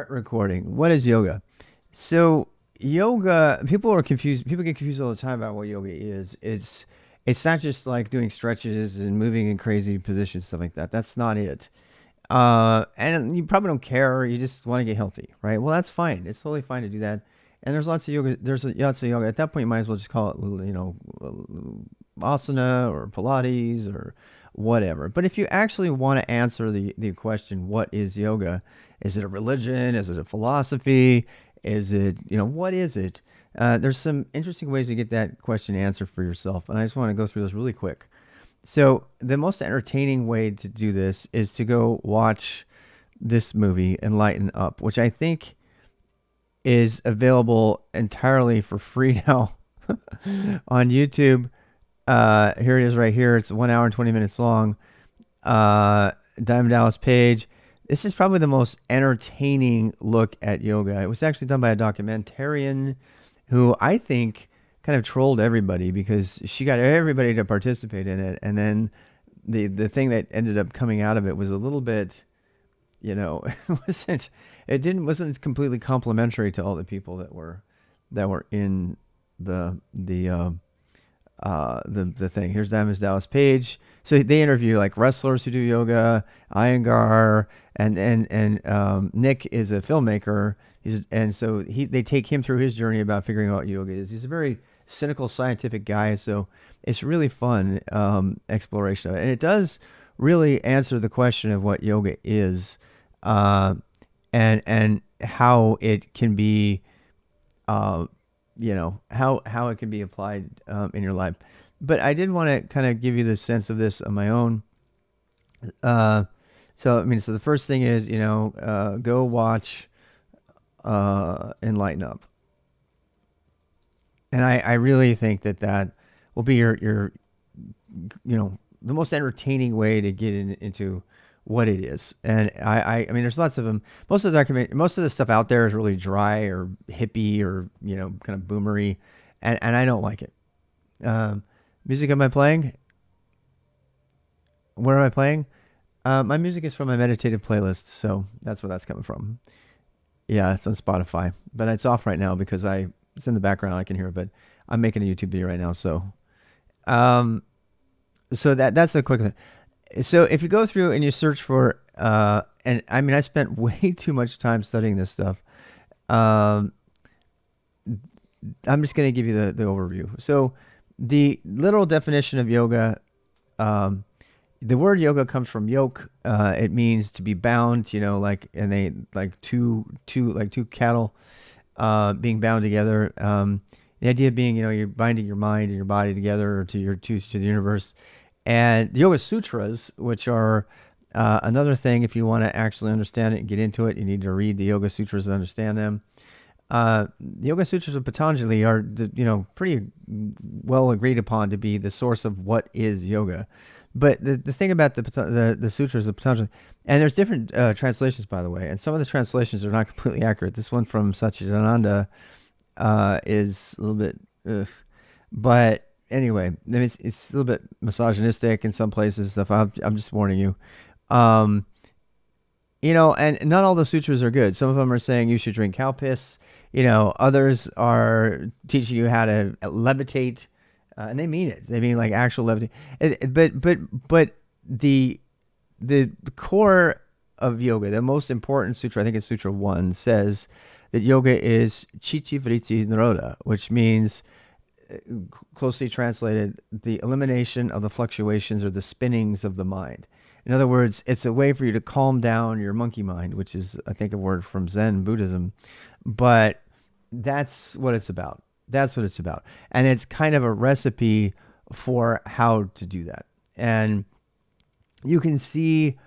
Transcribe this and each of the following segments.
Recording. What is yoga? So yoga, people are confused. People get confused all the time about what yoga is. It's not just like doing stretches and moving in crazy positions, stuff like that. That's not it. And you probably don't care. You just want to get healthy, right? Well, that's fine. It's totally fine to do that. And there's lots of yoga. Lots of yoga. At that point, you might as well just call it, asana or Pilates or whatever. But if you actually want to answer the question, what is yoga? Is it a religion? Is it a philosophy? Is it, what is it? There's some interesting ways to get that question answered for yourself. And I just want to go through those really quick. So, the most entertaining way to do this is to go watch this movie, Enlighten Up, which I think is available entirely for free now on YouTube. Here it is right here. It's 1 hour and 20 minutes long. Diamond Dallas Page. This is probably the most entertaining look at yoga. It was actually done by a documentarian who I think kind of trolled everybody because she got everybody to participate in it. And then the thing that ended up coming out of it was a little bit, wasn't completely complimentary to all the people that were in the thing. Here's Diamond Dallas Page. So they interview like wrestlers who do yoga, Iyengar, and Nick is a filmmaker. They take him through his journey about figuring out what yoga is. He's a very cynical, scientific guy, so it's really fun exploration of it, and it does really answer the question of what yoga is, and how it can be, how it can be applied in your life. But I did want to kind of give you the sense of this on my own. So the first thing is, go watch Enlighten Up. And I really think that will be your the most entertaining way to get into what it is. And I mean, there's lots of them. Most of the stuff out there is really dry or hippie or, kind of boomery. And I don't like it. Music am I playing? Where am I playing? My music is from my meditative playlist. So that's where that's coming from. Yeah, it's on Spotify, but it's off right now because it's in the background. I can hear it, but I'm making a YouTube video right now. So, that's a quick thing. So if you go through and you search for, and I mean, I spent way too much time studying this stuff. I'm just going to give you the overview. So the literal definition of yoga, the word yoga comes from yoke. It means to be bound, like two cattle, being bound together. The idea being, you're binding your mind and your body together to the universe. And the Yoga Sutras, which are another thing, if you want to actually understand it and get into it, you need to read the Yoga Sutras to understand them. The Yoga Sutras of Patanjali are, pretty well agreed upon to be the source of what is yoga. But the thing about the Sutras of Patanjali, and there's different translations, by the way, and some of the translations are not completely accurate. This one from Satchidananda is a little bit, but anyway, it's a little bit misogynistic in some places. Stuff. I'm just warning you. And not all the sutras are good. Some of them are saying you should drink cow piss. Others are teaching you how to levitate, and they mean it. They mean like actual levitate. But the core of yoga, the most important sutra, I think it's Sutra 1, says that yoga is chitti vritti nirodha, which means, closely translated, the elimination of the fluctuations or the spinnings of the mind. In other words, it's a way for you to calm down your monkey mind, which is, I think, a word from Zen Buddhism. But that's what it's about. That's what it's about. And it's kind of a recipe for how to do that. And you can see,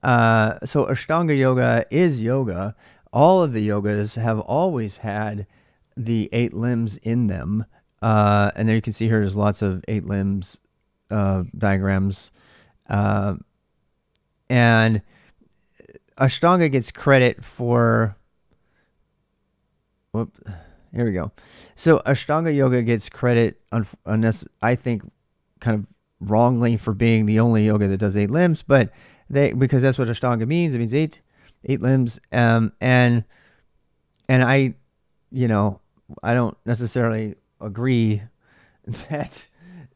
so Ashtanga yoga is yoga. All of the yogas have always had the 8 limbs in them. And there you can see here, there's lots of 8 limbs diagrams. And Ashtanga gets credit for, here we go. So Ashtanga yoga gets credit, I think, kind of wrongly, for being the only yoga that does 8 limbs, but because that's what Ashtanga means. It means eight limbs. And And I don't necessarily agree that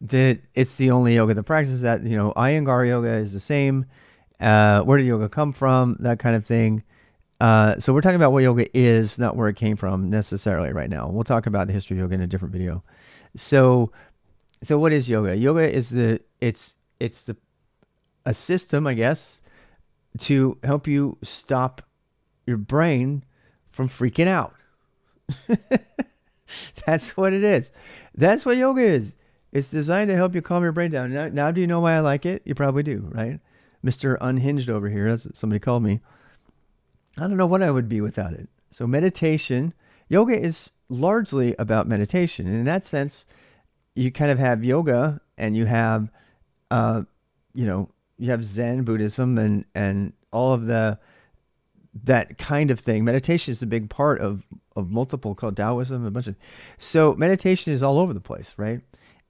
it's the only yoga that practices that. Iyengar yoga is the same. Where did yoga come from? That kind of thing. So we're talking about what yoga is, not where it came from necessarily right now. We'll talk about the history of yoga in a different video. So what is yoga? Yoga is a system, I guess, to help you stop your brain from freaking out. That's what it is. That's what yoga is. It's designed to help you calm your brain down. Now do you know why I like it? You probably do, right? Mr. Unhinged over here, that's what somebody called me. I don't know what I would be without it. So meditation, yoga is largely about meditation. And in that sense, you kind of have yoga and you have, you have Zen Buddhism and all of that kind of thing. Meditation is a big part of multiple called Taoism, a bunch of. So meditation is all over the place, right?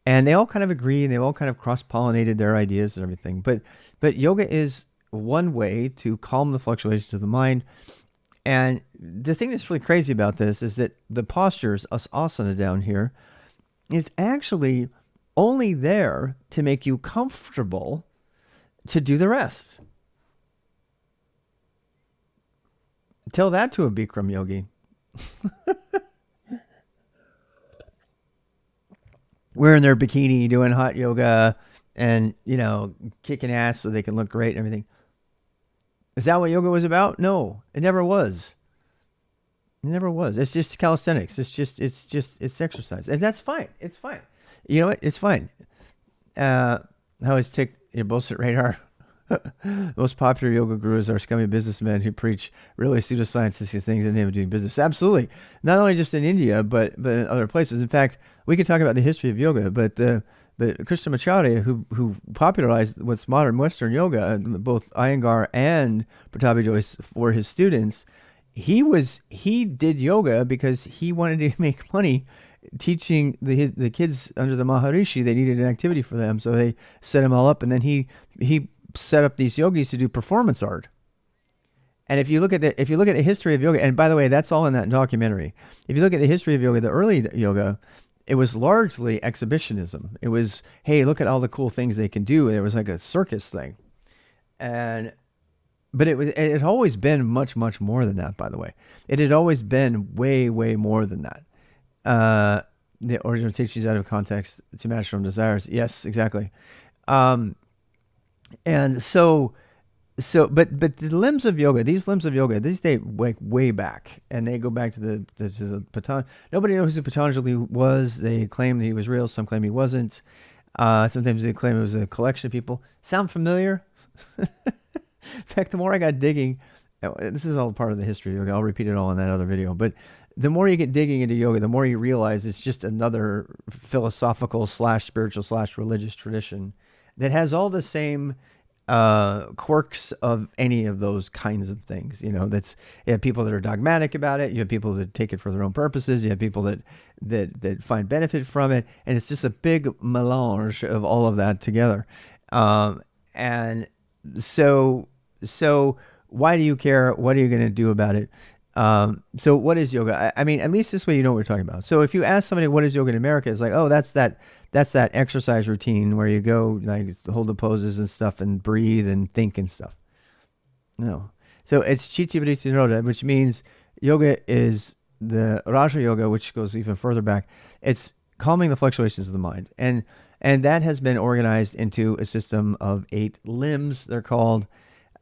And they all kind of agree and they all kind of cross-pollinated their ideas and everything. But yoga is one way to calm the fluctuations of the mind. And the thing that's really crazy about this is that the postures, asana down here, is actually only there to make you comfortable to do the rest. Tell that to a Bikram yogi. Wearing their bikini, doing hot yoga, and, kicking ass so they can look great and everything. Is that what yoga was about? No, it never was. It never was. It's just calisthenics. It's exercise. And that's fine. It's fine. You know what? It's fine. I always take your bullshit radar. Most popular yoga gurus are scummy businessmen who preach really pseudoscientific things in the name of doing business. Absolutely. Not only just in India, but in other places. In fact, we could talk about the history of yoga, but Krishnamacharya, who popularized what's modern Western yoga, both Iyengar and Pattabhi Jois were his students. He did yoga because he wanted to make money teaching the kids under the Maharishi. They needed an activity for them, so they set him all up, and then he set up these yogis to do performance art. And if you look at the history of yoga, and by the way, that's all in that documentary. If you look at the history of yoga, the early yoga, it was largely exhibitionism. It was, hey, look at all the cool things they can do. It was like a circus thing. But it had always been much, much more than that, by the way. It had always been way, way more than that. The original teachings out of context to match from desires. Yes, exactly. And so, but the limbs of yoga, these date way back, and they go back to the Patanjali. Nobody knows who Patanjali was. They claim that he was real. Some claim he wasn't. Sometimes they claim it was a collection of people. Sound familiar? In fact, the more I got digging, this is all part of the history of yoga. I'll repeat it all in that other video. But the more you get digging into yoga, the more you realize it's just another philosophical / spiritual / religious tradition that has all the same quirks of any of those kinds of things. You have people that are dogmatic about it. You have people that take it for their own purposes. You have people that find benefit from it, and it's just a big melange of all of that together. And so why do you care? What are you going to do about it? So what is yoga? I mean, at least this way you know what we're talking about. So if you ask somebody what is yoga in America, it's like, oh, that's that exercise routine where you go like hold the poses and stuff and breathe and think and stuff. No. So it's Chitti Vritti Nirodha, which means yoga is the Raja Yoga, which goes even further back. It's calming the fluctuations of the mind. And that has been organized into a system of 8 limbs, they're called.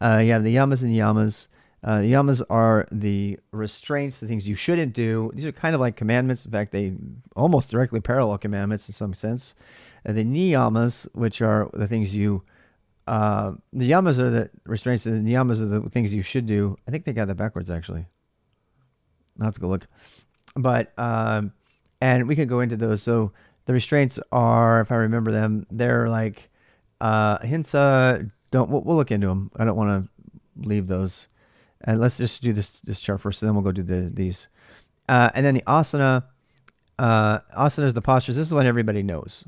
You have the Yamas and Niyamas. The Yamas are the restraints, the things you shouldn't do. These are kind of like commandments. In fact, they almost directly parallel commandments in some sense. The Niyamas, which are the things the Yamas are the restraints, and the Niyamas are the things you should do. I think they got that backwards, actually. I'll have to go look. But, and we can go into those. So the restraints are, if I remember them, they're like Ahinsa. We'll look into them. I don't want to leave those. And let's just do this chart first, and then we'll go do these. And then the asana. Asana is the postures. This is what everybody knows,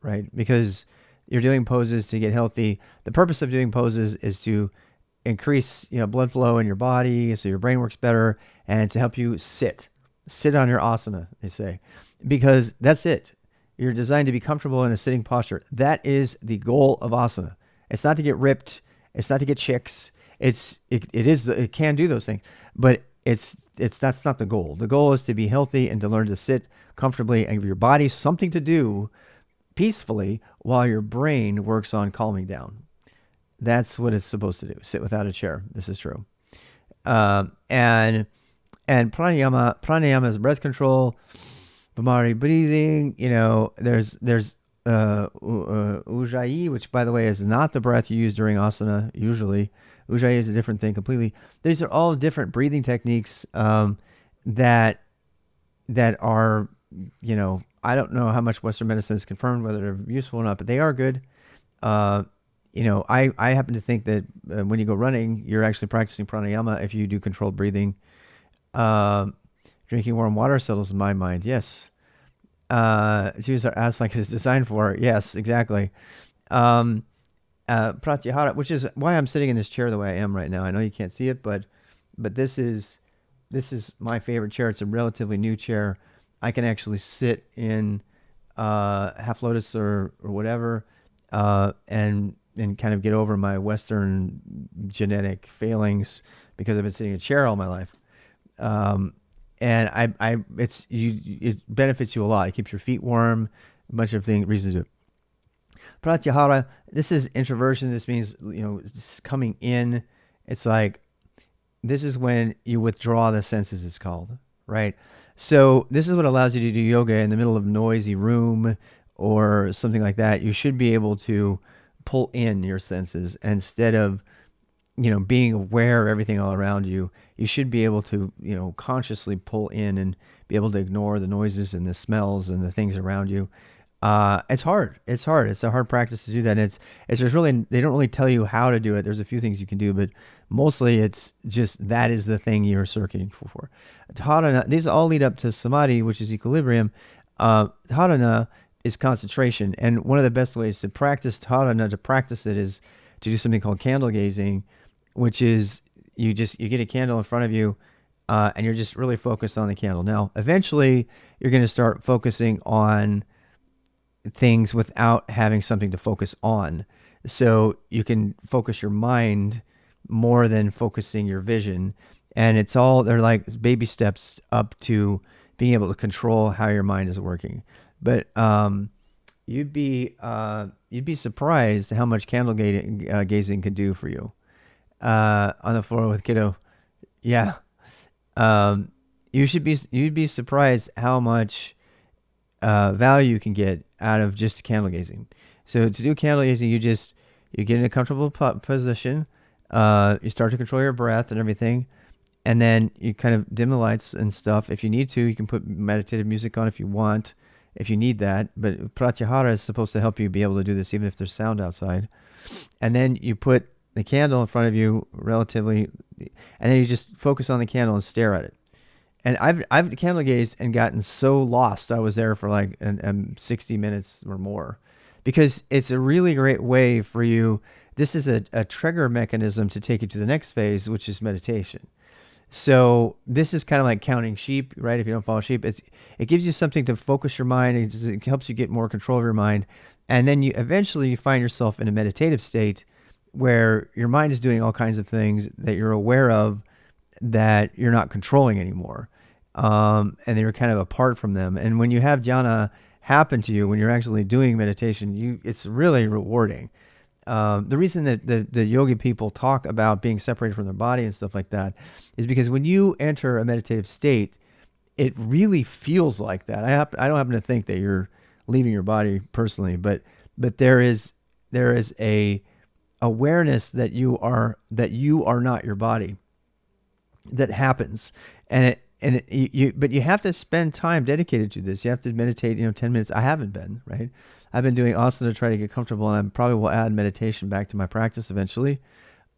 right? Because you're doing poses to get healthy. The purpose of doing poses is to increase, blood flow in your body so your brain works better, and to help you sit on your asana, they say, because that's it. You're designed to be comfortable in a sitting posture. That is the goal of asana. It's not to get ripped. It's not to get chicks. It can do those things, but that's not the goal. The goal is to be healthy and to learn to sit comfortably and give your body something to do peacefully while your brain works on calming down. That's what it's supposed to do. Sit without a chair. This is true. And pranayama is breath control, Bhamari breathing. There's ujjayi, which by the way is not the breath you use during asana. Usually, ujjayi is a different thing completely. These are all different breathing techniques that are, I don't know how much Western medicine is confirmed whether they're useful or not, but they are good. I happen to think that when you go running, you're actually practicing pranayama if you do controlled breathing. Drinking warm water settles my mind. Yes. To use our Asana is designed for. Yes, exactly. Pratyahara, which is why I'm sitting in this chair the way I am right now. I know you can't see it, but this is my favorite chair. It's a relatively new chair. I can actually sit in half lotus or whatever, and kind of get over my Western genetic failings because I've been sitting in a chair all my life. And it benefits you a lot. It keeps your feet warm, a bunch of reasons to do it. Pratyahara, this is introversion. This means, it's coming in. It's like, this is when you withdraw the senses, it's called, right? So this is what allows you to do yoga in the middle of a noisy room or something like that. You should be able to pull in your senses instead of, being aware of everything all around you. You should be able to, consciously pull in and be able to ignore the noises and the smells and the things around you. It's hard. It's a hard practice to do that. It's just really, they don't really tell you how to do it. There's a few things you can do, but mostly it's just, that is the thing you're searching for. Dharana, these all lead up to Samadhi, which is equilibrium. Dharana is concentration. And one of the best ways to practice Dharana, to practice it, is to do something called candle gazing, which is you get a candle in front of you, and you're just really focused on the candle. Now, eventually you're going to start focusing on things without having something to focus on. So you can focus your mind more than focusing your vision. And they're like baby steps up to being able to control how your mind is working. But you'd be surprised how much candle gazing can do for you. On the floor with kiddo. Yeah. You'd be surprised how much value you can get out of just candle gazing. So to do candle gazing, you get in a comfortable position. You start to control your breath and everything, and then you kind of dim the lights and stuff. If you need to, you can put meditative music on if you want, if you need that. But Pratyahara is supposed to help you be able to do this even if there's sound outside. And then you put the candle in front of you relatively, and then you just focus on the candle and stare at it. And I've candle gazed and gotten so lost. I was there for like 60 minutes or more, because it's a really great way for you. This is a trigger mechanism to take you to the next phase, which is meditation. So this is kind of like counting sheep, right? If you don't follow sheep, it gives you something to focus your mind. It helps you get more control of your mind. And then you eventually find yourself in a meditative state where your mind is doing all kinds of things that you're aware of that you're not controlling anymore. And you're kind of apart from them. And when you have dhyana happen to you, when you're actually doing meditation, it's really rewarding. The reason that the yogi people talk about being separated from their body and stuff like that is because when you enter a meditative state, it really feels like that. I don't happen to think that you're leaving your body personally, but there is a awareness that you are not your body that happens. But you have to spend time dedicated to this. You have to meditate, 10 minutes. I haven't been, right? I've been doing asana to try to get comfortable, and I probably will add meditation back to my practice eventually.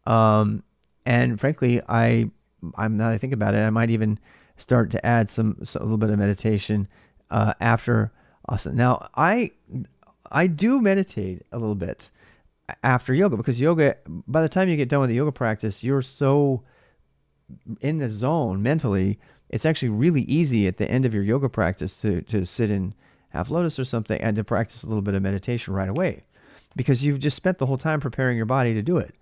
And frankly, I'm now that I think about it, I might even start to add a little bit of meditation after asana. Now, I do meditate a little bit after yoga, because yoga, by the time you get done with the yoga practice, you're so in the zone mentally. It's actually really easy at the end of your yoga practice to sit in half lotus or something and to practice a little bit of meditation right away, because you've just spent the whole time preparing your body to do it.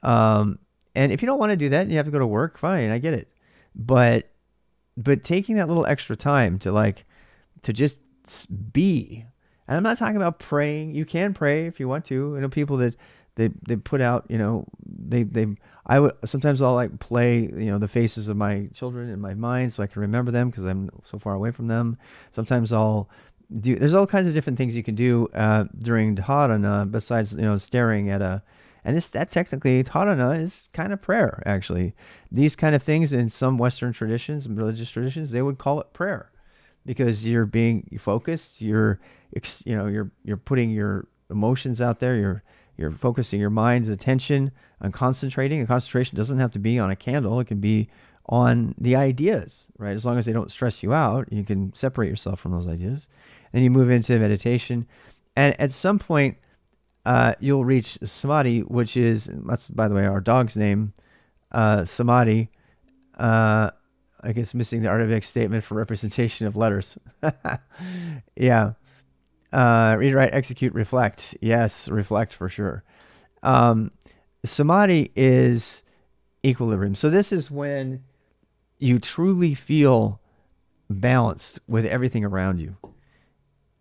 And if you don't want to do that and you have to go to work, fine, I get it. But taking that little extra time to just be, and I'm not talking about praying. You can pray if you want to. I know people that they put out, sometimes I'll like play, the faces of my children in my mind so I can remember them because I'm so far away from them. Sometimes there's all kinds of different things you can do during Dharana besides, staring at and that technically, Dharana is kind of prayer, actually. These kind of things in some Western traditions, religious traditions, they would call it prayer, because you're being focused. You're putting your emotions out there. You're focusing your mind's attention on concentrating. And concentration doesn't have to be on a candle. It can be on the ideas, right? As long as they don't stress you out, you can separate yourself from those ideas. Then you move into meditation. And at some point, you'll reach Samadhi, that's, by the way, our dog's name, Samadhi. I guess missing the Arabic statement for representation of letters. Yeah. Read, write, execute, reflect. Yes, reflect for sure. Samadhi is equilibrium. So this is when you truly feel balanced with everything around you.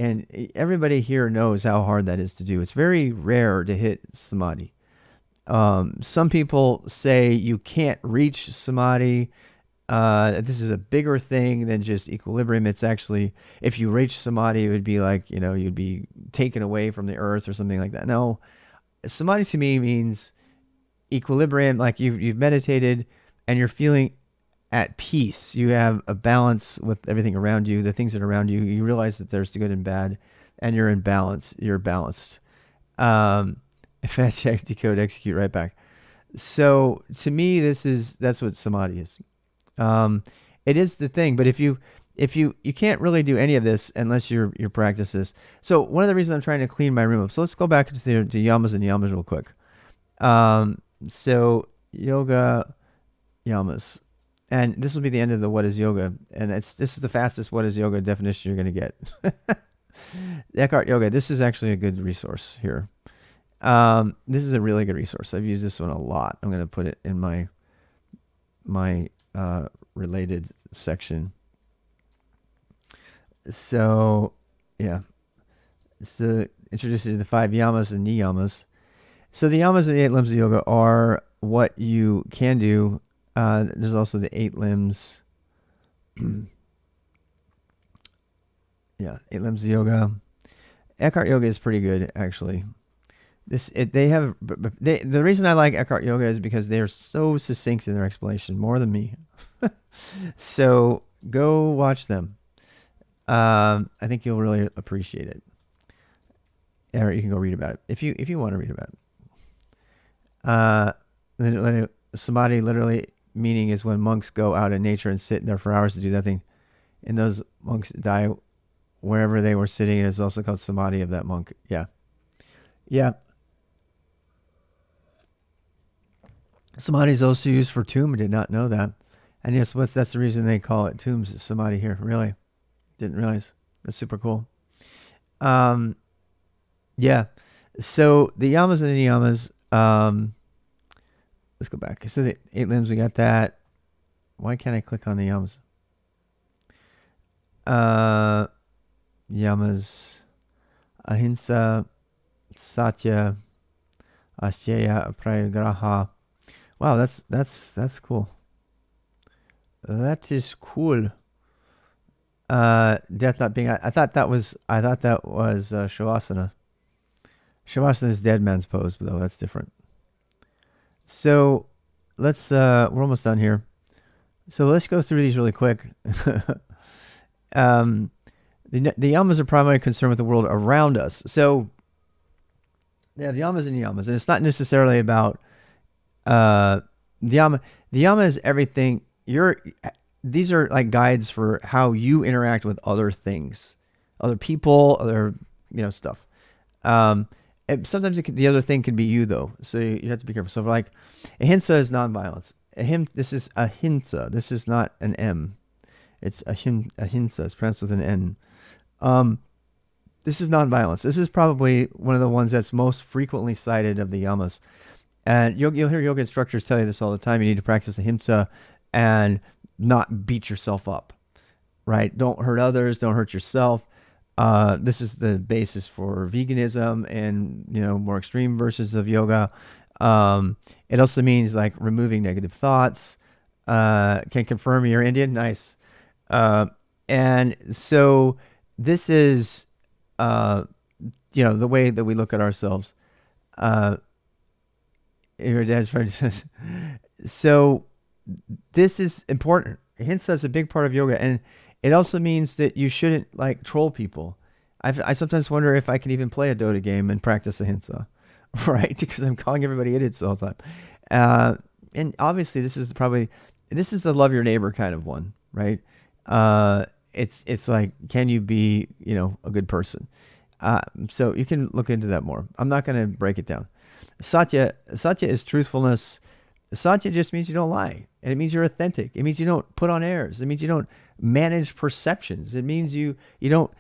And everybody here knows how hard that is to do. It's very rare to hit Samadhi. Some people say you can't reach Samadhi. This is a bigger thing than just equilibrium. It's actually, if you reach Samadhi, it would be like, you'd be taken away from the earth or something like that. No, Samadhi to me means equilibrium, like you've meditated and you're feeling at peace. You have a balance with everything around you, the things that are around you. You realize that there's the good and bad, and you're in balance. You're balanced. If I check, decode, execute, right back. So to me, that's what Samadhi is. It is the thing, but if you can't really do any of this unless you practice this. So one of the reasons I'm trying to clean my room up. So let's go back to Yamas and Niyamas real quick. So yoga, Yamas. And this will be the end of the what is yoga. And this is the fastest what is yoga definition you're going to get. Eckhart Yoga. This is actually a good resource here. This is a really good resource. I've used this one a lot. I'm going to put it in my related section. So, yeah. So introduce you to the 5 Yamas and Niyamas. So the Yamas and the 8 limbs of yoga are what you can do. There's also the 8 limbs. Yeah, 8 limbs of yoga. Eckhart Yoga is pretty good, actually. The reason I like Eckhart Yoga is because they're so succinct in their explanation, more than me. So go watch them. I think you'll really appreciate it. Or you can go read about it if you want to read about it. Then Samadhi literally meaning is when monks go out in nature and sit there for hours to do nothing, and those monks die wherever they were sitting. It is also called Samadhi of that monk. Yeah. Samadhi is also used for tomb. I did not know that. And yes, that's the reason they call it tombs, Samadhi here. Really? Didn't realize. That's super cool. Yeah. So the Yamas and the Niyamas, let's go back. So the 8 limbs, we got that. Why can't I click on the Yamas? Yamas, Ahinsa, Satya, Asteya, Aparigraha. Wow, that's cool. That is cool. Death not being. I thought that was Shavasana. Shavasana is dead man's pose, but though that's different. So let's. We're almost done here. So let's go through these really quick. The Yamas are primarily concerned with the world around us. So yeah, the Yamas and Niyamas, and it's not necessarily about the Yama. The Yama is everything. These are like guides for how you interact with other things, other people, other stuff. sometimes the other thing could be you though. So you have to be careful. So like Ahinsa is nonviolence. This is Ahinsa. This is not an M. It's Ahinsa. It's pronounced with an N. This is nonviolence. This is probably one of the ones that's most frequently cited of the Yamas. And you'll hear yoga instructors tell you this all the time. You need to practice Ahimsa and not beat yourself up, right? Don't hurt others. Don't hurt yourself. This is the basis for veganism and, more extreme versions of yoga. It also means like removing negative thoughts. Can confirm you're Indian. Nice. And so this is, the way that we look at ourselves. Your dad's friend says, so this is important. Ahimsa is a big part of yoga. And it also means that you shouldn't like troll people. I sometimes wonder if I can even play a Dota game and practice Ahimsa, right? Because I'm calling everybody idiots all the time. And obviously this is the love your neighbor kind of one, right? It's like, can you be, a good person? So you can look into that more. I'm not going to break it down. Satya is truthfulness. Satya just means you don't lie. And it means you're authentic. It means you don't put on airs. It means you don't manage perceptions. It means you don't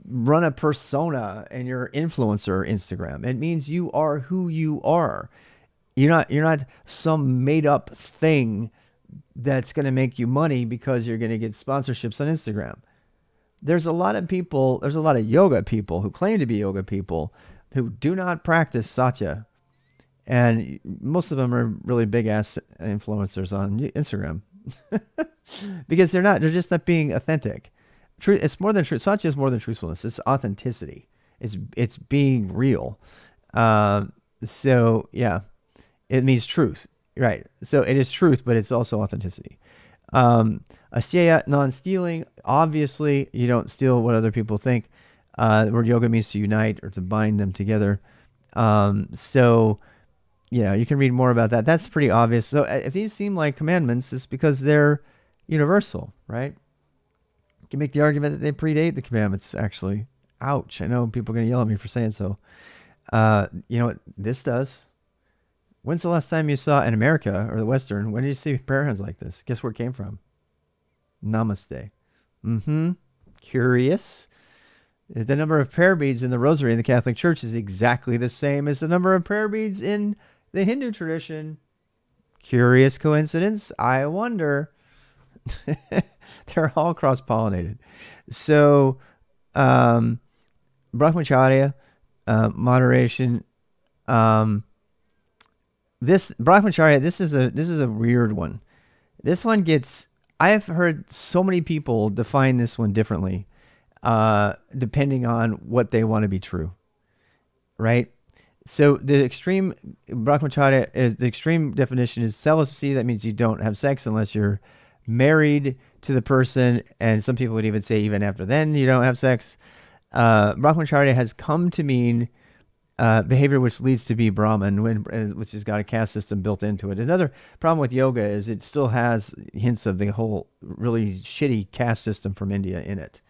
run a persona in your influencer Instagram. It means you are who you are. You're not some made up thing that's going to make you money because you're going to get sponsorships on Instagram. There's a lot of yoga people who claim to be yoga people who do not practice Satya. And most of them are really big ass influencers on Instagram because they're just not being authentic. It's more than truth. Satya is more than truthfulness. It's authenticity. It's being real. So yeah, it means truth, right? So it is truth, but it's also authenticity. Asteya, non-stealing. Obviously, you don't steal what other people think. The word yoga means to unite or to bind them together. So, you can read more about that. That's pretty obvious. So if these seem like commandments, it's because they're universal, right? You can make the argument that they predate the commandments, actually. Ouch. I know people are going to yell at me for saying so. You know what this does? When's the last time you saw in America or the Western, when did you see prayer hands like this? Guess where it came from? Namaste. Curious. The number of prayer beads in the rosary in the Catholic Church is exactly the same as the number of prayer beads in the Hindu tradition. Curious coincidence? I wonder. They're all cross-pollinated. So, Brahmacharya, moderation. This Brahmacharya, this is a weird one. This one I've heard so many people define this one differently, depending on what they want to be true, right? So the extreme Brahmacharya the extreme definition is celibacy. That means you don't have sex unless you're married to the person, and some people would even say even after then you don't have sex. Brahmacharya has come to mean behavior which leads to be Brahman, which has got a caste system built into it. Another problem with yoga is it still has hints of the whole really shitty caste system from India in it.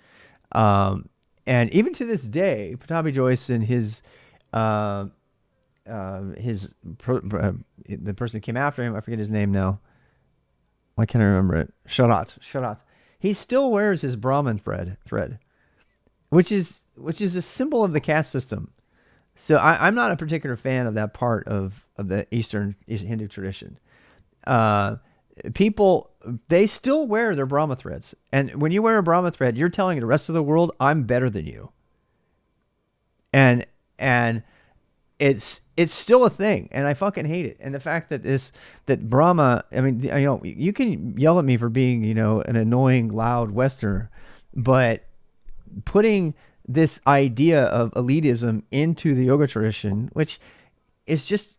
And even to this day, Pattabhi Jois and the person who came after him, I forget his name now. Why can't I remember it? Sharat. He still wears his Brahman thread, which is a symbol of the caste system. So I'm not a particular fan of that part of the Eastern Hindu tradition. People, they still wear their Brahma threads. And when you wear a Brahma thread, you're telling the rest of the world, I'm better than you. And it's still a thing. And I fucking hate it. And the fact that Brahma, I mean, you can yell at me for being, an annoying, loud Westerner, but putting this idea of elitism into the yoga tradition, which is just,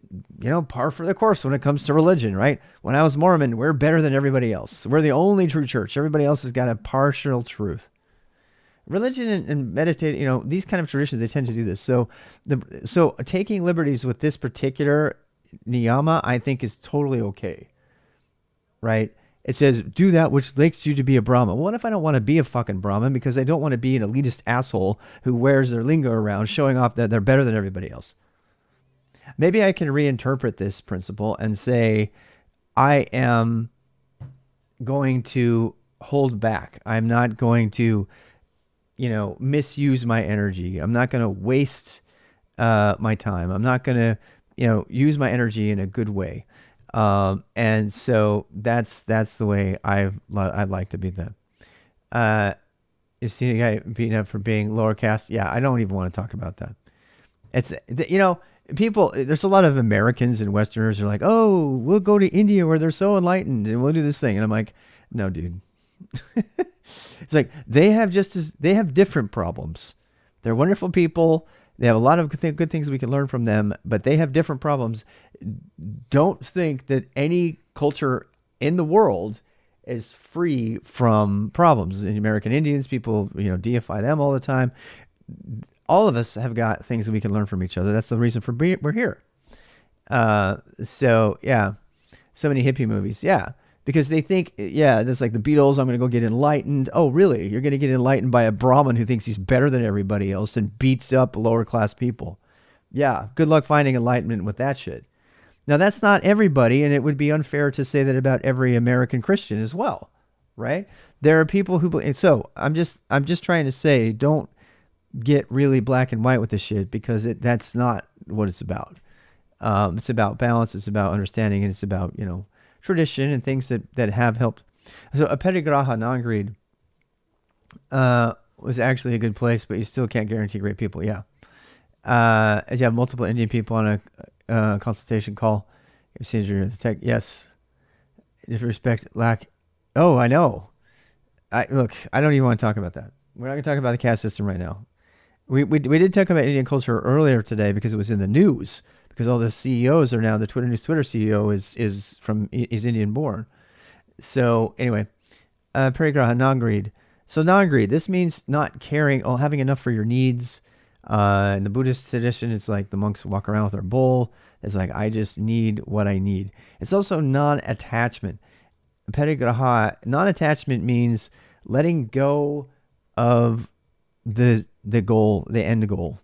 par for the course when it comes to religion, right? When I was Mormon, we're better than everybody else. We're the only true church. Everybody else has got a partial truth. Religion and meditate, these kind of traditions, they tend to do this. So taking liberties with this particular niyama, I think is totally okay, right? It says, do that which makes you to be a Brahmin. What if I don't want to be a fucking Brahmin because I don't want to be an elitist asshole who wears their lingo around showing off that they're better than everybody else? Maybe I can reinterpret this principle and say, I am going to hold back. I'm not going to, misuse my energy. I'm not going to waste my time. I'm not going to, use my energy in a good way. And so that's the way I'd like to be then. You see a guy beaten up for being lower caste. Yeah, I don't even want to talk about that. It's, people, there's a lot of Americans and Westerners who are like, oh, we'll go to India where they're so enlightened and we'll do this thing. And I'm like, no, dude. It's like, they have different problems. They're wonderful people. They have a lot of good things we can learn from them, but they have different problems. Don't think that any culture in the world is free from problems. In American Indians, people, deify them all the time. All of us have got things that we can learn from each other. That's the reason we're here. So yeah, so many hippie movies. Yeah. Because they think, that's like the Beatles, I'm going to go get enlightened. Oh, really? You're going to get enlightened by a Brahmin who thinks he's better than everybody else and beats up lower class people. Yeah, good luck finding enlightenment with that shit. Now, that's not everybody, and it would be unfair to say that about every American Christian as well, right? There are people who believe. So I'm just trying to say, don't get really black and white with this shit, because that's not what it's about. It's about balance. It's about understanding, and it's about, tradition and things that have helped. So Aparigraha, non-greed, was actually a good place, but you still can't guarantee great people. Yeah. As you have multiple Indian people on a consultation call, yes. Disrespect, lack. Oh, I know. I don't even want to talk about that. We're not going to talk about the caste system right now. We did talk about Indian culture earlier today because it was in the news. Because all the CEOs are now, the Twitter CEO is Indian born. So anyway, Parigraha, non-greed. So non-greed, this means not caring or having enough for your needs. In the Buddhist tradition, it's like the monks walk around with their bowl. It's like, I just need what I need. It's also non-attachment. Aparigraha, non-attachment means letting go of the goal, the end goal.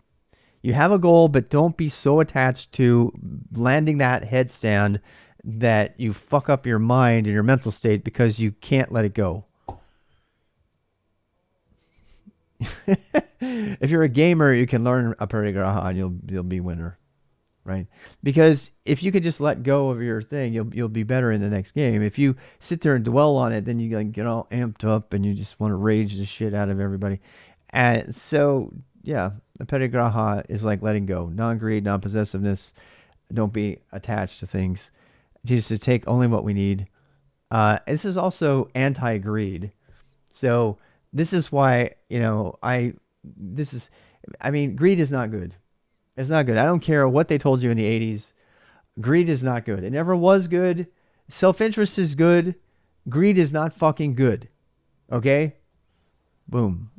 You have a goal, but don't be so attached to landing that headstand that you fuck up your mind and your mental state because you can't let it go. If you're a gamer, you can learn Aparigraha and you'll be winner, right? Because if you could just let go of your thing, you'll be better in the next game. If you sit there and dwell on it, then you get all amped up and you just want to rage the shit out of everybody. And so, yeah, Aparigraha is like letting go. Non-greed, non-possessiveness. Don't be attached to things. Just to take only what we need. This is also anti-greed. So this is why, greed is not good. It's not good. I don't care what they told you in the 80s. Greed is not good. It never was good. Self-interest is good. Greed is not fucking good. Okay? Boom.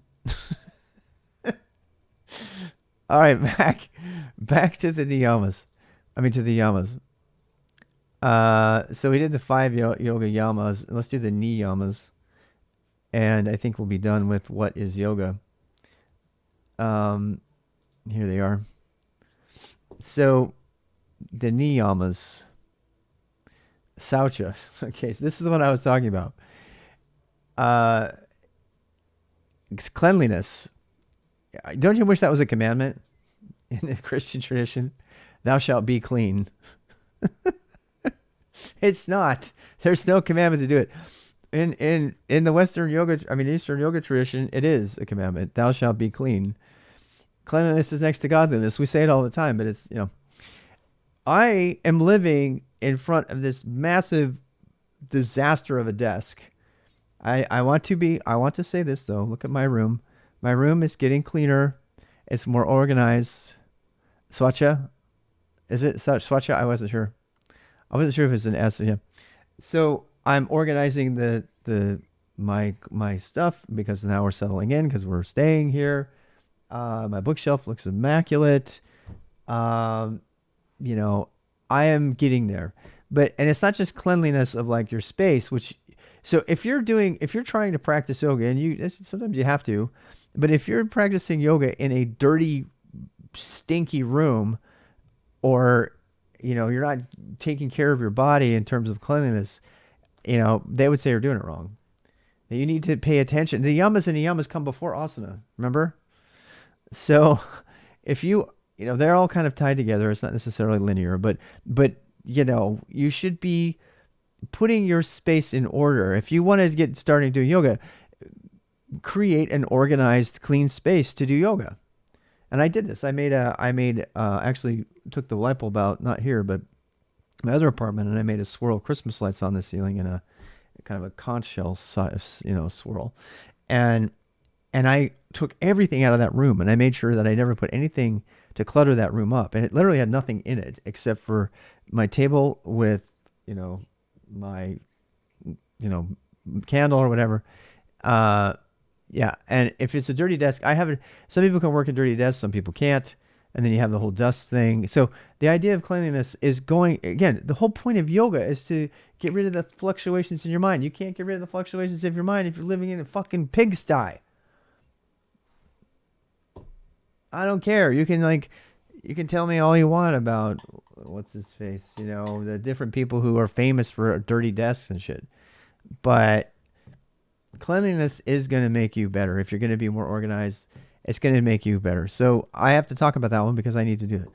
All right, back to the Niyamas. To the Yamas. So we did the 5 yoga Yamas. Let's do the Niyamas. And I think we'll be done with what is yoga. Here they are. So the Niyamas. Saucha. Okay, so this is what I was talking about. It's cleanliness. Don't you wish that was a commandment in the Christian tradition? Thou shalt be clean. It's not. There's no commandment to do it. In the Western yoga, Eastern yoga tradition, it is a commandment. Thou shalt be clean. Cleanliness is next to godliness. We say it all the time, but it's, I am living in front of this massive disaster of a desk. I want to say this though. Look at my room. My room is getting cleaner. It's more organized. Saucha? Is it Saucha? I wasn't sure. I wasn't sure if it's an S. Yeah. So I'm organizing my stuff because now we're settling in because we're staying here. My bookshelf looks immaculate. I am getting there. And it's not just cleanliness of like your space, which So if you're trying to practice yoga, and sometimes you have to, but if you're practicing yoga in a dirty, stinky room, or you're not taking care of your body in terms of cleanliness, they would say you're doing it wrong. You need to pay attention. The Yamas and Niyamas come before Asana, remember? So if they're all kind of tied together. It's not necessarily linear, but you should be putting your space in order. If you want to get starting doing yoga, create an organized, clean space to do yoga. And I did this. Actually took the light bulb out, not here, but my other apartment, and I made a swirl of Christmas lights on the ceiling in a kind of a conch shell size, swirl. And I took everything out of that room, and I made sure that I never put anything to clutter that room up. And it literally had nothing in it except for my table with, my, candle or whatever. Yeah. And if it's a dirty desk, some people can work in dirty desks, some people can't. And then you have the whole dust thing. So the idea of cleanliness is again, the whole point of yoga is to get rid of the fluctuations in your mind. You can't get rid of the fluctuations of your mind if you're living in a fucking pigsty. I don't care. You can tell me all you want about what's his face, the different people who are famous for dirty desks and shit. But cleanliness is going to make you better. If you're going to be more organized, it's going to make you better. So I have to talk about that one because I need to do it.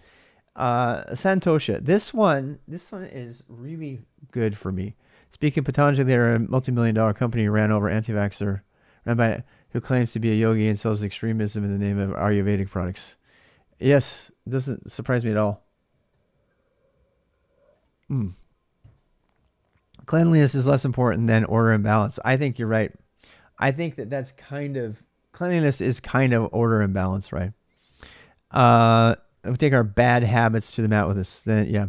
Santosha. This one is really good for me. Speaking of Patanjali, they're a multi-million-dollar company who ran over anti-vaxxer, who claims to be a yogi and sells extremism in the name of Ayurvedic products. Yes, doesn't surprise me at all. Cleanliness is less important than order and balance. I think you're right. I think that's cleanliness is kind of order and balance, right? We take our bad habits to the mat with us. Then, yeah.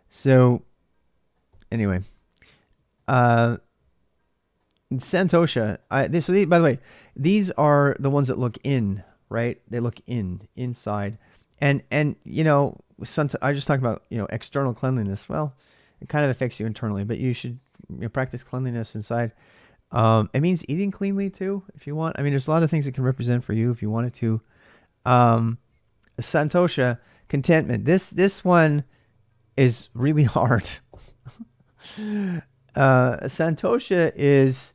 So, anyway, Santosha. By the way, these are the ones that look in, right? They look inside, and I just talked about external cleanliness. Well, it kind of affects you internally, but you should practice cleanliness inside. It means eating cleanly too, if you want. I mean, there's a lot of things it can represent for you if you wanted to. Santosha, contentment. This one is really hard. Santosha is,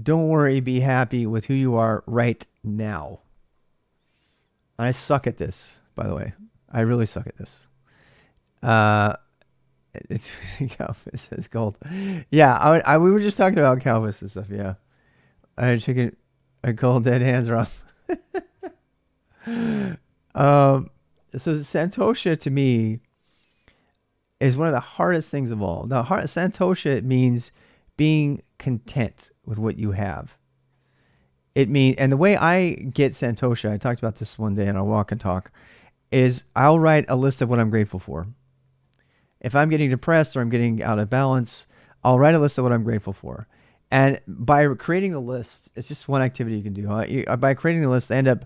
don't worry, be happy with who you are right now. I suck at this, by the way. I really suck at this. It's Calvis is gold. Yeah, we were just talking about Calvis and stuff. Yeah, I had chicken, a cold dead hands are off. So Santosha to me is one of the hardest things of all. Now, Santosha means being content with what you have. It means, and the way I get Santosha, I talked about this one day in our walk and talk, is I'll write a list of what I'm grateful for. If I'm getting depressed or I'm getting out of balance, I'll write a list of what I'm grateful for. And by creating a list, it's just one activity you can do. By creating a list, I end up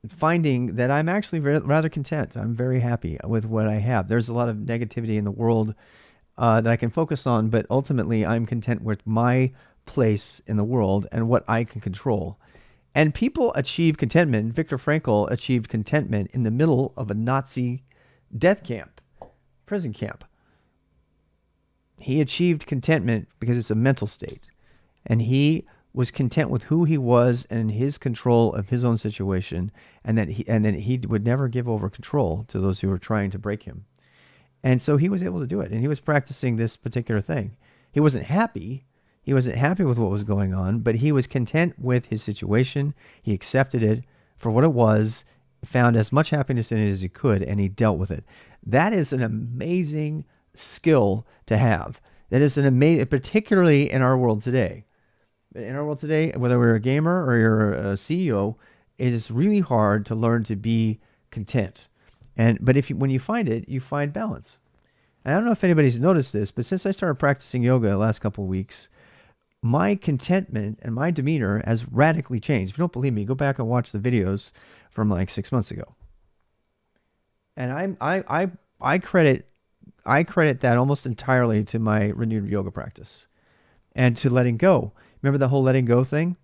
finding that I'm actually rather content. I'm very happy with what I have. There's a lot of negativity in the world that I can focus on, but ultimately I'm content with my place in the world and what I can control. And people achieve contentment. Viktor Frankl achieved contentment in the middle of a Nazi death camp. Prison camp. He achieved contentment because it's a mental state, and he was content with who he was and his control of his own situation, and then he would never give over control to those who were trying to break him. And so he was able to do it, and he was practicing this particular thing. He wasn't happy. He wasn't happy with what was going on, but he was content with his situation. He accepted it for what it was, found as much happiness in it as he could, and he dealt with it. That is an amazing skill to have. That is an amazing, particularly in our world today. In our world today, whether you're a gamer or you're a CEO, it is really hard to learn to be content. But when you find it, you find balance. And I don't know if anybody's noticed this, but since I started practicing yoga the last couple of weeks, my contentment and my demeanor has radically changed. If you don't believe me, go back and watch the videos from like 6 months ago. And I credit that almost entirely to my renewed yoga practice, and to letting go. Remember the whole letting go thing?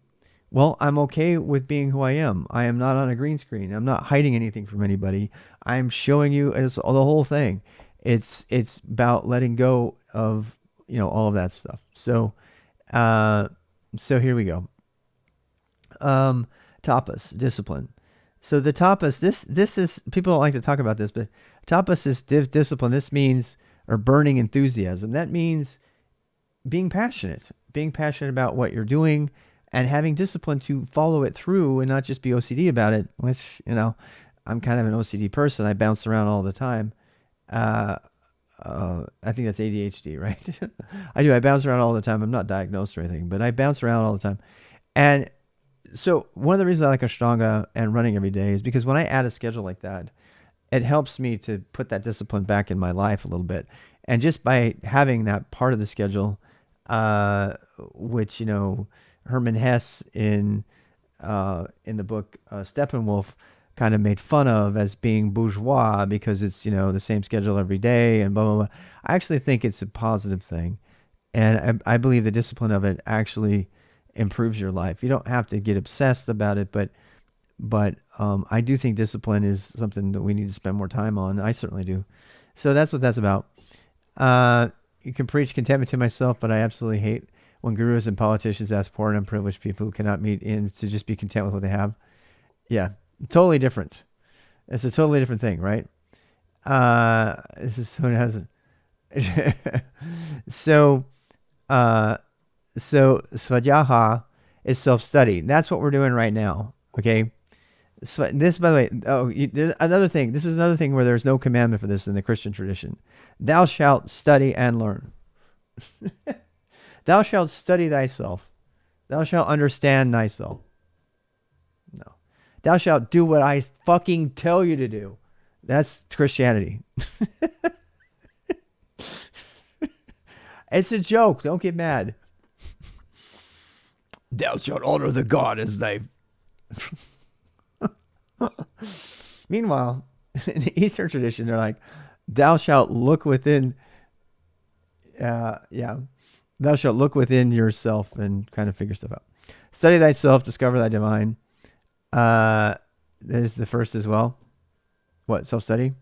Well, I'm okay with being who I am. I am not on a green screen. I'm not hiding anything from anybody. I'm showing you it's the whole thing. It's about letting go of, all of that stuff. Uh, so here we go. Tapas, discipline. So the tapas, this is, people don't like to talk about this, but tapas is discipline. This means, or burning enthusiasm. That means being passionate about what you're doing and having discipline to follow it through and not just be OCD about it, which, I'm kind of an OCD person. I bounce around all the time. I think that's ADHD, right? I do. I bounce around all the time. I'm not diagnosed or anything, but I bounce around all the time. And so one of the reasons I like Ashtanga and running every day is because when I add a schedule like that, it helps me to put that discipline back in my life a little bit. And just by having that part of the schedule, which, Herman Hesse in the book Steppenwolf kind of made fun of as being bourgeois because it's, the same schedule every day and blah, blah, blah. I actually think it's a positive thing. And I believe the discipline of it actually improves your life. You don't have to get obsessed about it, but I do think discipline is something that we need to spend more time on. I certainly do. So that's what that's about. You can preach contentment to myself, but I absolutely hate when gurus and politicians ask poor and unprivileged people who cannot meet in to just be content with what they have. Yeah, totally different. It's a totally different thing, right? This is someone has so Pratyahara is self-study. That's what we're doing right now. Okay. So this, by the way, another thing. This is another thing where there's no commandment for this in the Christian tradition. Thou shalt study and learn. Thou shalt study thyself. Thou shalt understand thyself. No. Thou shalt do what I fucking tell you to do. That's Christianity. It's a joke. Don't get mad. Thou shalt honor the God as thy... Meanwhile, in the Eastern tradition, they're like, thou shalt look within... Thou shalt look within yourself and kind of figure stuff out. Study thyself, discover thy divine. That is the first as well. What, self-study?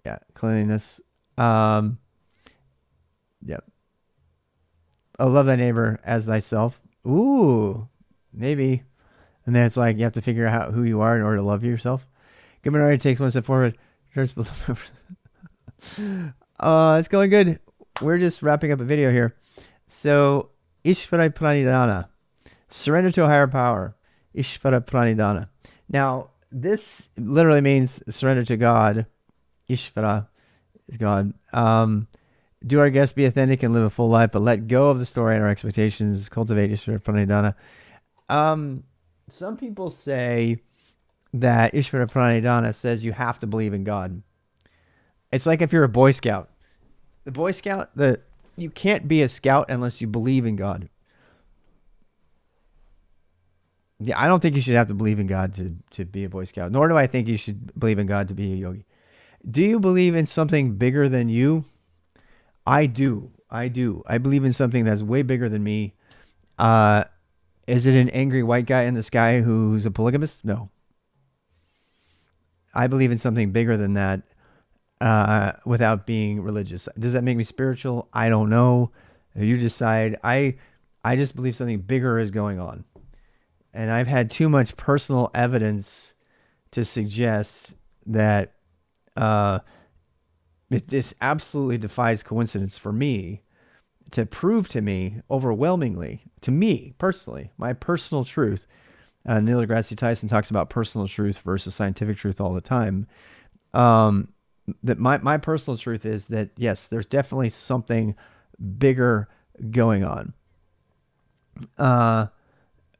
Yeah, cleanliness. Yep. Oh, love thy neighbor as thyself. Ooh, maybe. And then it's like you have to figure out who you are in order to love yourself. Good minority takes one step forward. It's going good. We're just wrapping up a video here. So, Ishvara Pranidhana. Surrender to a higher power. Ishvara Pranidhana. Now, this literally means surrender to God. Ishvara is God. Do our guests be authentic and live a full life, but let go of the story and our expectations. Cultivate Ishvara Pranidhana. Some people say that Ishvara Pranidhana says you have to believe in God. It's like if you're a Boy Scout. The Boy Scout, you can't be a scout unless you believe in God. Yeah, I don't think you should have to believe in God to be a Boy Scout, nor do I think you should believe in God to be a yogi. Do you believe in something bigger than you? I do. I believe in something that's way bigger than me. Is it an angry white guy in the sky who's a polygamist? No. I believe in something bigger than that. Without being religious. Does that make me spiritual? I don't know. You decide. I just believe something bigger is going on. And I've had too much personal evidence to suggest that this absolutely defies coincidence for me to prove to me overwhelmingly, to me personally, my personal truth. Neil deGrasse Tyson talks about personal truth versus scientific truth all the time. That my personal truth is that, yes, there's definitely something bigger going on.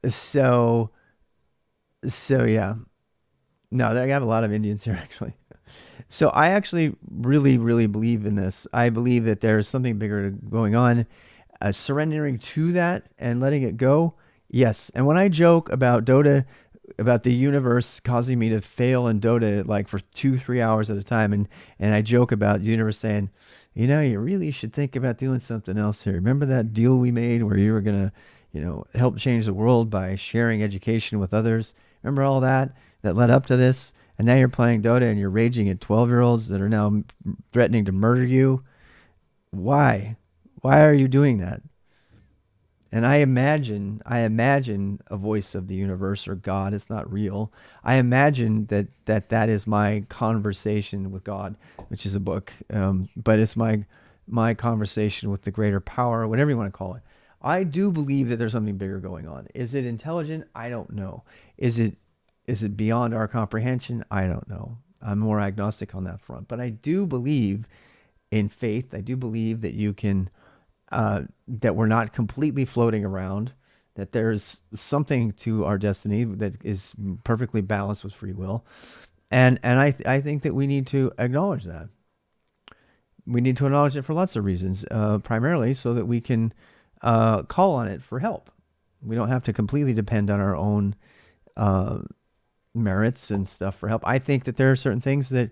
So yeah. No, I have a lot of Indians here, actually. So I actually really, really believe in this. I believe that there's something bigger going on. Surrendering to that and letting it go. Yes. And when I joke about Dota, about the universe causing me to fail in Dota like for 2-3 hours at a time, and I joke about the universe saying, you really should think about doing something else here. Remember that deal we made where you were going to, help change the world by sharing education with others? Remember all that led up to this? And now you're playing Dota and you're raging at 12-year-olds that are now threatening to murder you. Why? Why are you doing that? And I imagine a voice of the universe or God. It's not real. I imagine that is my conversation with God, which is a book. But it's my conversation with the greater power, whatever you want to call it. I do believe that there's something bigger going on. Is it intelligent? I don't know. Is it beyond our comprehension? I don't know. I'm more agnostic on that front. But I do believe in faith. I do believe that you can that we're not completely floating around, that there's something to our destiny that is perfectly balanced with free will. And I think that we need to acknowledge that. We need to acknowledge it for lots of reasons, primarily so that we can call on it for help. We don't have to completely depend on our own merits and stuff for help. I think that there are certain things that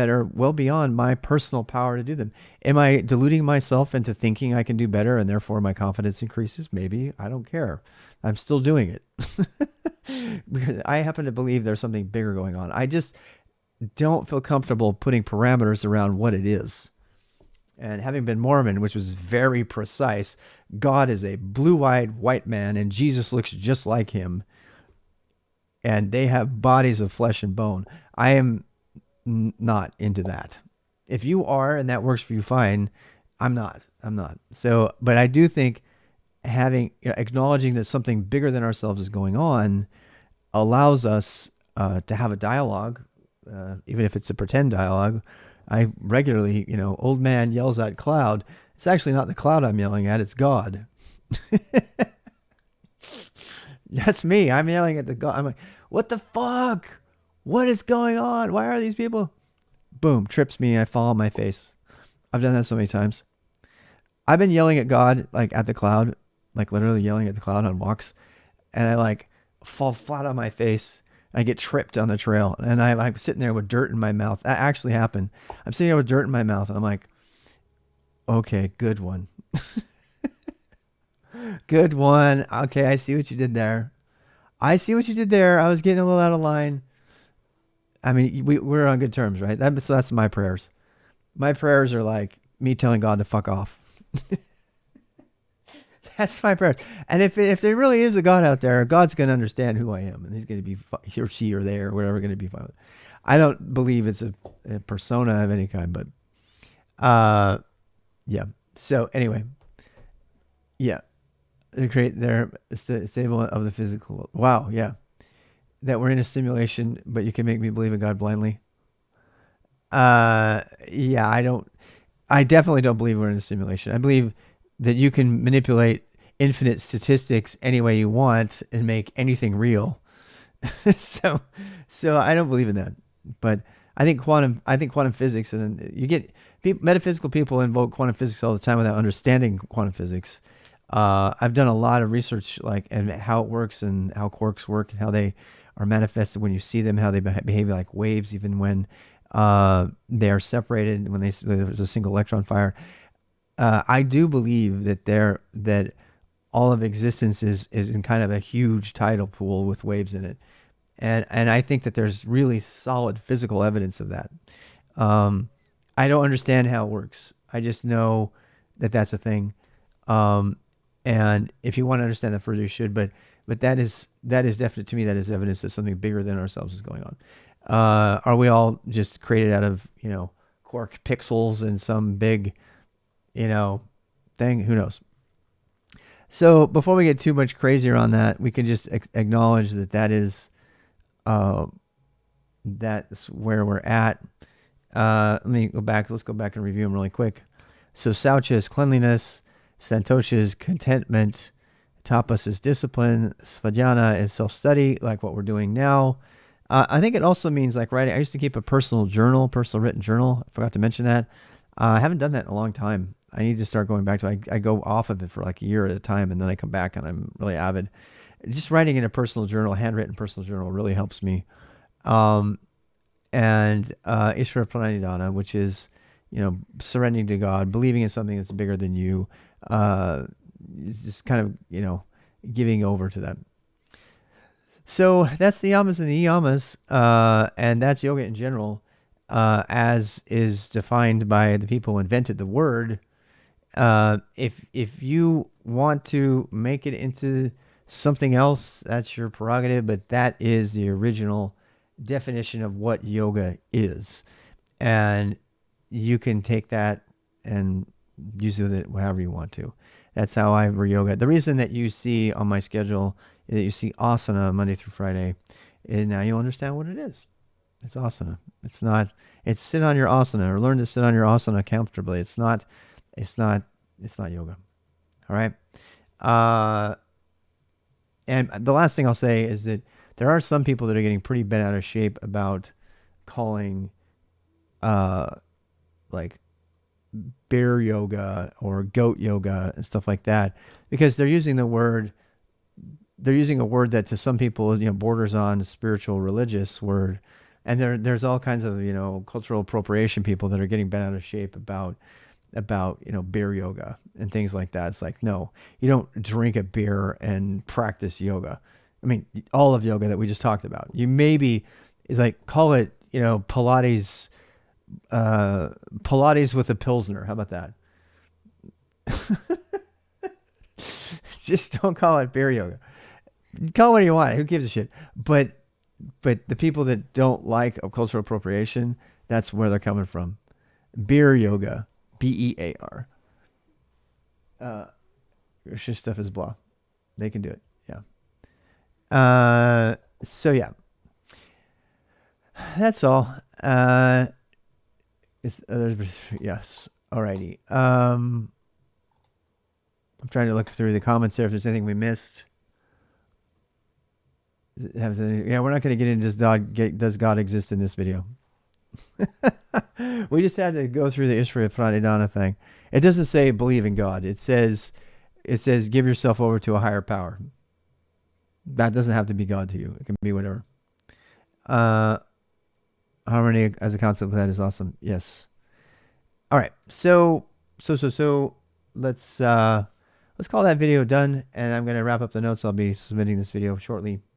are well beyond my personal power to do them. Am I deluding myself into thinking I can do better and therefore my confidence increases? Maybe. I don't care. I'm still doing it. Because I happen to believe there's something bigger going on. I just don't feel comfortable putting parameters around what it is. And having been Mormon, which was very precise, God is a blue-eyed white man and Jesus looks just like him. And they have bodies of flesh and bone. I am not into that. If you are and that works for you, fine. I'm not. So, but I do think acknowledging that something bigger than ourselves is going on allows us to have a dialogue, even if it's a pretend dialogue. I regularly, old man yells at cloud. It's actually not the cloud I'm yelling at, it's God. That's me. I'm yelling at the God. I'm like, what the fuck? What is going on? Why are these people? Boom, trips me. I fall on my face. I've done that so many times. I've been yelling at God, like at the cloud, like literally yelling at the cloud on walks. And I like fall flat on my face. I get tripped on the trail. And I'm sitting there with dirt in my mouth. That actually happened. I'm sitting there with dirt in my mouth. And I'm like, okay, good one. Good one. Okay, I see what you did there. I was getting a little out of line. I mean, we're on good terms, right? So that's my prayers. My prayers are like me telling God to fuck off. That's my prayers. And if there really is a God out there, God's going to understand who I am, and he's going to be he or she or they or whatever going to be fine with it. I don't believe it's a persona of any kind, but yeah. So anyway, yeah, they create their stable of the physical. Wow, yeah. That we're in a simulation, but you can make me believe in God blindly. Yeah, I definitely don't believe we're in a simulation. I believe that you can manipulate infinite statistics any way you want and make anything real. so I don't believe in that. But I think quantum physics, and you get metaphysical people invoke quantum physics all the time without understanding quantum physics. I've done a lot of research, like, and how it works and how quarks work and how they are manifested when you see them, how they behave like waves, even when they are separated, when there's a single electron fire. I do believe that all of existence is in kind of a huge tidal pool with waves in it. And I think that there's really solid physical evidence of that. I don't understand how it works. I just know that that's a thing. And if you want to understand that further, you should. But that is definite to me. That is evidence that something bigger than ourselves is going on. Are we all just created out of quark pixels and some big thing? Who knows? So before we get too much crazier on that, we can just acknowledge that is that's where we're at. Let me go back. Let's go back and review them really quick. So Saucha is cleanliness. Santosha is contentment. Tapas is discipline. Dhyana is self-study, like what we're doing now. I think it also means like writing. I used to keep a personal written journal. I forgot to mention that. I haven't done that in a long time. I need to start going back to it. I go off of it for like a year at a time, and then I come back and I'm really avid. Just writing in a personal journal, handwritten personal journal, really helps me. And Ishvara Pranayama, which is surrendering to God, believing in something that's bigger than you, just kind of, giving over to them. So that's the Yamas and the Niyamas, and that's yoga in general, as is defined by the people who invented the word. If you want to make it into something else, that's your prerogative, but that is the original definition of what yoga is. And you can take that and use it however you want to. That's how I read yoga. The reason that you see on my schedule that you see asana Monday through Friday, and now you'll understand what it is. It's asana. It's sit on your asana, or learn to sit on your asana comfortably. It's not yoga. All right. And the last thing I'll say is that there are some people that are getting pretty bent out of shape about calling, like bear yoga or goat yoga and stuff like that, because they're using a word that to some people, borders on a spiritual, religious word. And there's all kinds of, cultural appropriation people that are getting bent out of shape about beer yoga and things like that. It's like, no, you don't drink a beer and practice yoga. I mean, all of yoga that we just talked about, you maybe is like, call it, Pilates, Pilates with a Pilsner. How about that? Just don't call it beer yoga. Call it what you want. Who gives a shit? But the people that don't like cultural appropriation, that's where they're coming from. Beer yoga. BEAR. Shit stuff is blah. They can do it. Yeah. So yeah. That's all. Yes. Alrighty. I'm trying to look through the comments there if there's anything we missed. Yeah, we're not going to get into does God exist in this video. We just had to go through the Ishvara Pranayama thing. It doesn't say believe in God. It says give yourself over to a higher power. That doesn't have to be God to you. It can be whatever. Harmony as a concept of that is awesome. Yes. All right. So let's call that video done, and I'm going to wrap up the notes. I'll be submitting this video shortly.